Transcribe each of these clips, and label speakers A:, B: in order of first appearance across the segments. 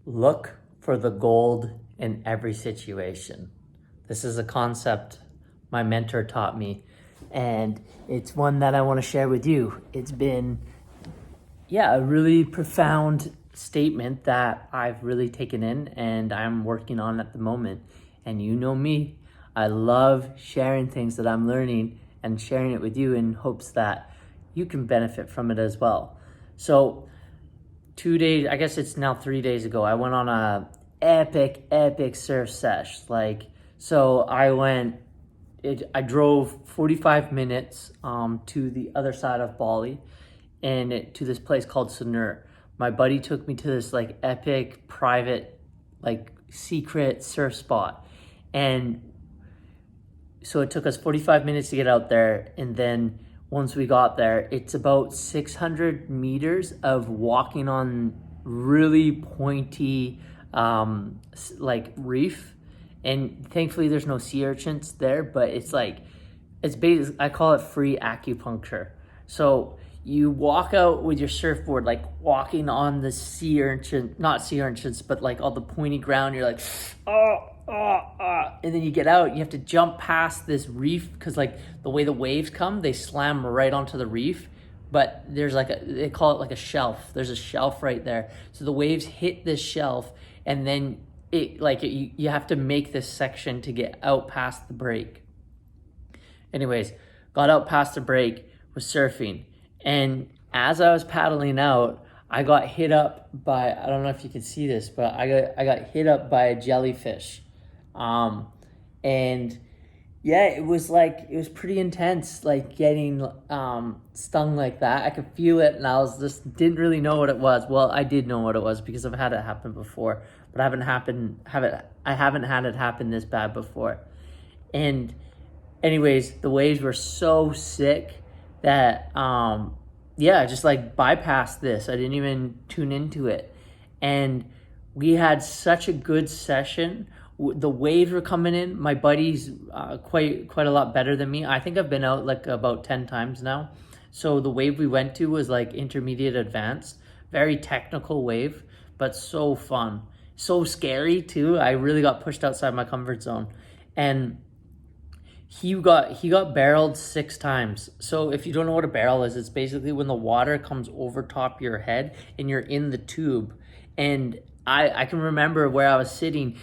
A: Look for the gold in every situation. This is a concept my mentor taught me, and it's one that I want to share with you. It's been, a really profound statement that I've really taken in and I'm working on at the moment. And you know me, I love sharing things that I'm learning and sharing it with you in hopes that you can benefit from it as well. So 2 days, I guess it's now 3 days ago, I went on a epic surf sesh. I drove 45 minutes to the other side of Bali and to this place called Sanur. My buddy took me to this epic private secret surf spot. And so it took us 45 minutes to get out there, and then once we got there, it's about 600 meters of walking on really pointy reef. And thankfully there's no sea urchins there, but it's basically, I call it free acupuncture. So you walk out with your surfboard, walking on the sea urchin, not sea urchins, but all the pointy ground. You're and then you get out, you have to jump past this reef because the way the waves come, they slam right onto the reef. But there's they call it a shelf. There's a shelf right there. So the waves hit this shelf, and then you have to make this section to get out past the break. Anyways, got out past the break, was surfing. And as I was paddling out, I got hit up by, I don't know if you can see this, but I got hit up by a jellyfish. It was pretty intense, getting stung like that. I could feel it, and didn't really know what it was. Well, I did know what it was because I've had it happen before, but I haven't had it happen this bad before. And anyways, the waves were so sick that I just bypassed this. I didn't even tune into it. And we had such a good session. The waves were coming in. My buddy's quite a lot better than me. I think I've been out about 10 times now. So the wave we went to was intermediate advanced, very technical wave, but so fun, so scary too. I really got pushed outside my comfort zone. And he got barreled 6 times. So if you don't know what a barrel is, it's basically when the water comes over top of your head and you're in the tube. And I can remember where I was sitting,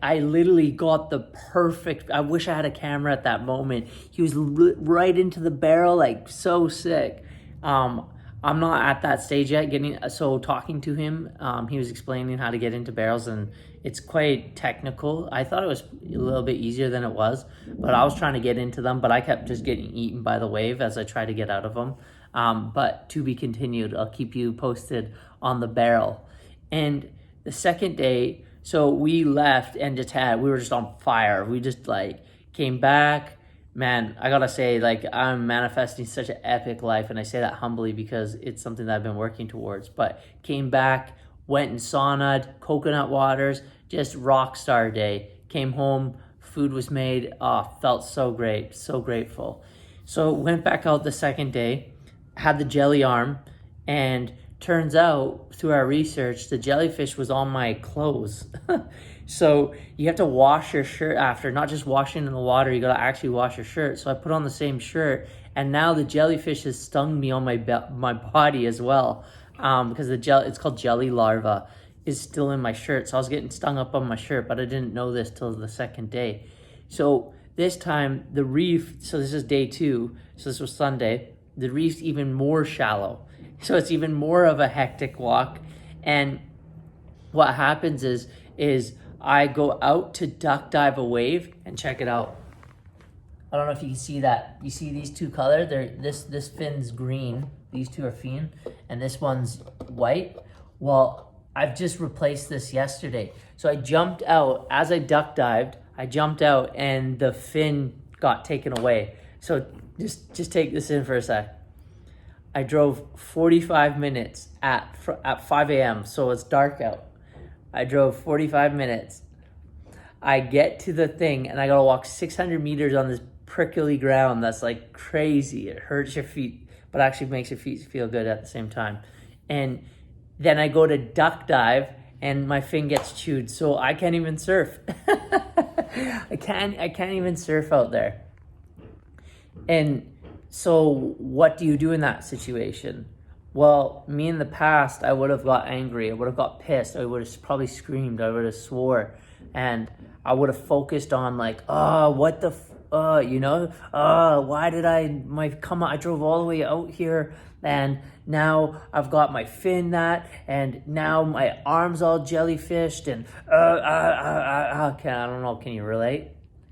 A: I literally got the perfect, I wish I had a camera at that moment. He was right into the barrel, so sick. I'm not at that stage yet talking to him, he was explaining how to get into barrels, and it's quite technical. I thought it was a little bit easier than it was, but I was trying to get into them, but I kept just getting eaten by the wave as I tried to get out of them. But to be continued, I'll keep you posted on the barrel. And the second day, so we left and we were just on fire. We just came back. Man, I gotta say, I'm manifesting such an epic life, and I say that humbly because it's something that I've been working towards. But came back, went and saunaed, coconut waters, just rock star day. Came home, food was made. Felt so great, so grateful. So went back out the second day, had the jelly arm, and turns out through our research, the jellyfish was on my clothes. So you have to wash your shirt after, not just washing in the water, you gotta actually wash your shirt. So I put on the same shirt, and now the jellyfish has stung me on my body as well, because it's called jelly larva, is still in my shirt. So I was getting stung up on my shirt, but I didn't know this till the second day. So this time the reef, so this is day 2, so this was Sunday, the reef's even more shallow. So it's even more of a hectic walk. And what happens is I go out to duck dive a wave, and check it out. I don't know if you can see that. You see these 2 colors? This fin's green. These 2 are fin, and this one's white. Well, I've just replaced this yesterday. So I jumped out. As I duck dived, I jumped out, and the fin got taken away. So just take this in for a sec. I drove 45 minutes at 5 a.m., so it's dark out. I drove 45 minutes. I get to the thing, and I gotta walk 600 meters on this prickly ground that's crazy. It hurts your feet, but actually makes your feet feel good at the same time. And then I go to duck dive, and my fin gets chewed, so I can't even surf. I can't even surf out there. And so what do you do in that situation? Well, me in the past, I would have got angry. I would have got pissed. I would have probably screamed. I would have swore. And I would have focused on like, oh, what the, why did I drove all the way out here and now I've got my fin and now my arm's all jellyfished and, I don't know, can you relate?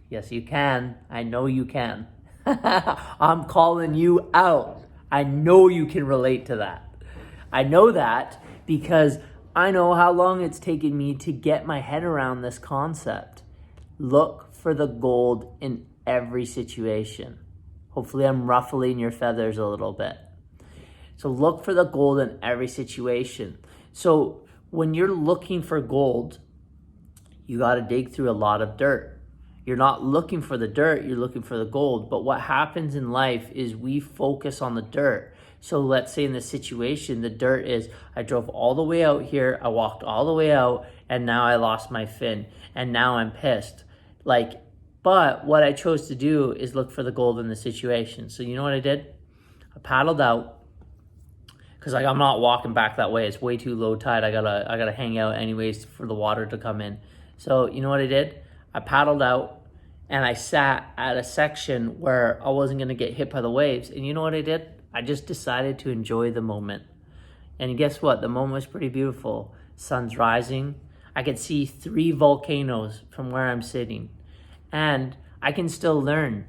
A: Yes, you can. I know you can. I'm calling you out. I know you can relate to that. I know that because I know how long it's taken me to get my head around this concept. Look for the gold in every situation. Hopefully I'm ruffling your feathers a little bit. So look for the gold in every situation. So when you're looking for gold, you got to dig through a lot of dirt. You're not looking for the dirt, you're looking for the gold. But what happens in life is we focus on the dirt. So let's say in this situation, the dirt is, I drove all the way out here, I walked all the way out, and now I lost my fin, and now I'm pissed. But what I chose to do is look for the gold in the situation. So you know what I did? I paddled out, because I'm not walking back that way. It's way too low tide. I gotta hang out anyways for the water to come in. So you know what I did? I paddled out and I sat at a section where I wasn't going to get hit by the waves. And you know what I did? I just decided to enjoy the moment. And guess what? The moment was pretty beautiful. Sun's rising. I could see 3 volcanoes from where I'm sitting. And I can still learn,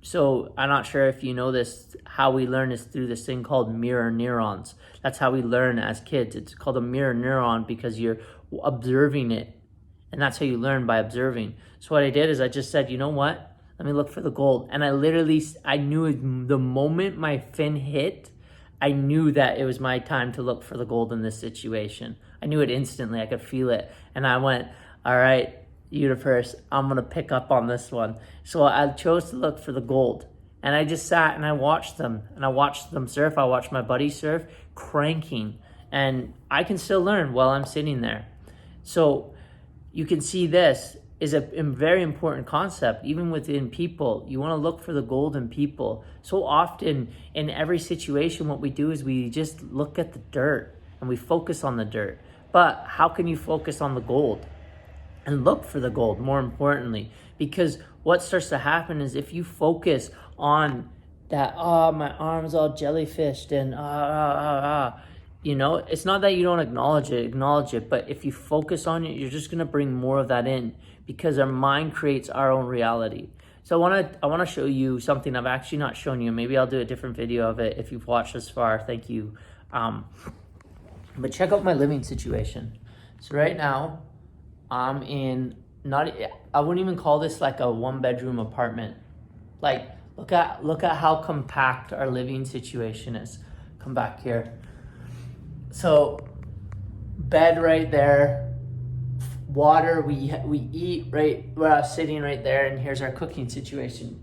A: So I'm not sure if you know this, how we learn is through this thing called mirror neurons. That's how we learn as kids. It's called a mirror neuron because you're observing it. And that's how you learn, by observing. So what I did is I just said, you know what? Let me look for the gold. And I knew the moment my fin hit, I knew that it was my time to look for the gold in this situation. I knew it instantly. I could feel it. And I went, all right, universe, I'm going to pick up on this one. So I chose to look for the gold. And I just sat and I watched them. And I watched them surf. I watched my buddy surf, cranking. And I can still learn while I'm sitting there. So you can see this is a very important concept, even within people. You want to look for the gold in people. So often in every situation, what we do is we just look at the dirt and we focus on the dirt. But how can you focus on the gold and look for the gold, more importantly? Because what starts to happen is if you focus on that, my arm's all jellyfished and it's not that you don't acknowledge it, but if you focus on it, you're just going to bring more of that in because our mind creates our own reality. So I want to show you something I've actually not shown you. Maybe I'll do a different video of it if you've watched this far. Thank you. But check out my living situation. So right now, I'm in I wouldn't even call this like a 1-bedroom apartment. Like look at how compact our living situation is. Come back here. So bed right there, water, we eat right, we're sitting right there, and here's our cooking situation.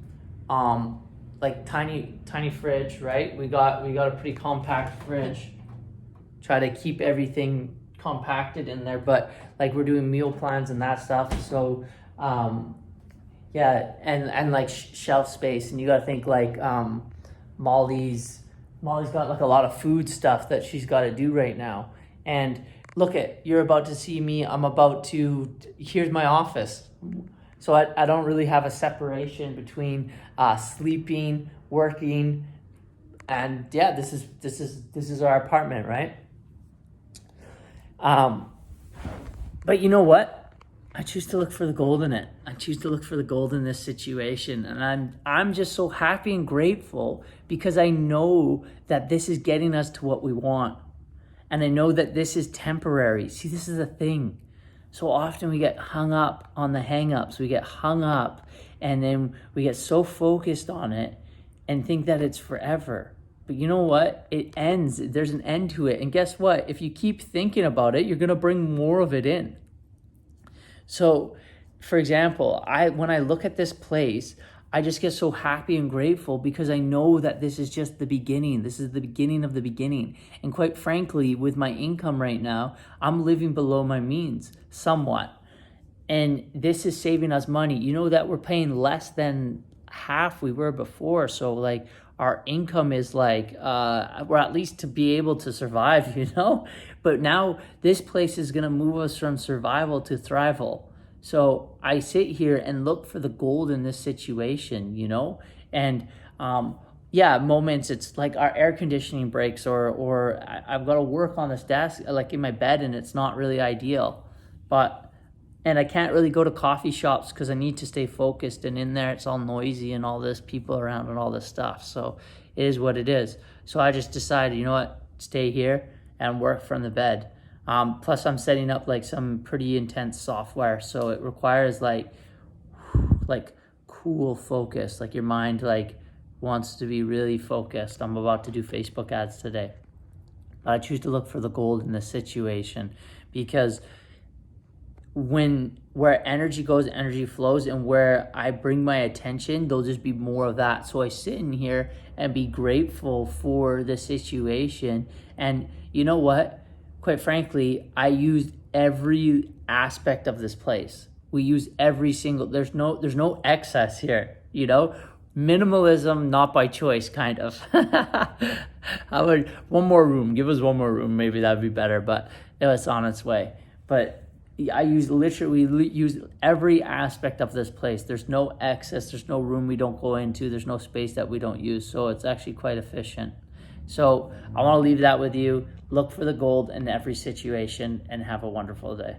A: Like tiny fridge, right? We got a pretty compact fridge. Try to keep everything compacted in there, but like we're doing meal plans and that stuff. So and like shelf space, and you gotta think like Molly's got like a lot of food stuff that she's got to do right now. And you're about to see me. Here's my office. So I don't really have a separation between sleeping, working, and this is our apartment, right? But you know what? I choose to look for the gold in it. I choose to look for the gold in this situation. And I'm just so happy and grateful because I know that this is getting us to what we want. And I know that this is temporary. See, this is the thing. So often we get hung up on the hang-ups. We get hung up and then we get so focused on it and think that it's forever. But you know what? It ends. There's an end to it. And guess what? If you keep thinking about it, you're going to bring more of it in. So, for example, when I look at this place, I just get so happy and grateful because I know that this is just the beginning. This is the beginning of the beginning. And quite frankly, with my income right now, I'm living below my means somewhat. And this is saving us money. You know that we're paying less than half we were before. So like our income is like, we're at least to be able to survive, you know? But now this place is gonna move us from survival to thrival. So I sit here and look for the gold in this situation, you know? And yeah, moments it's like our air conditioning breaks or I've got to work on this desk, like in my bed, and it's not really ideal. And I can't really go to coffee shops because I need to stay focused, and in there it's all noisy and all this people around and all this stuff. So it is what it is. So I just decided, you know what, stay here and work from the bed. Plus I'm setting up like some pretty intense software. So it requires like cool focus, like your mind like wants to be really focused. I'm about to do Facebook ads today. But I choose to look for the gold in this situation because where energy goes, energy flows, and where I bring my attention, there'll just be more of that. So I sit in here and be grateful for the situation. And you know what? Quite frankly, I used every aspect of this place. We use every single, there's no excess here, you know? Minimalism, not by choice, kind of. I would, one more room, give us one more room, maybe that'd be better, but it's on its way. But I use every aspect of this place. There's no excess, there's no room we don't go into, there's no space that we don't use. So it's actually quite efficient. So I want to leave that with you. Look for the gold in every situation and have a wonderful day.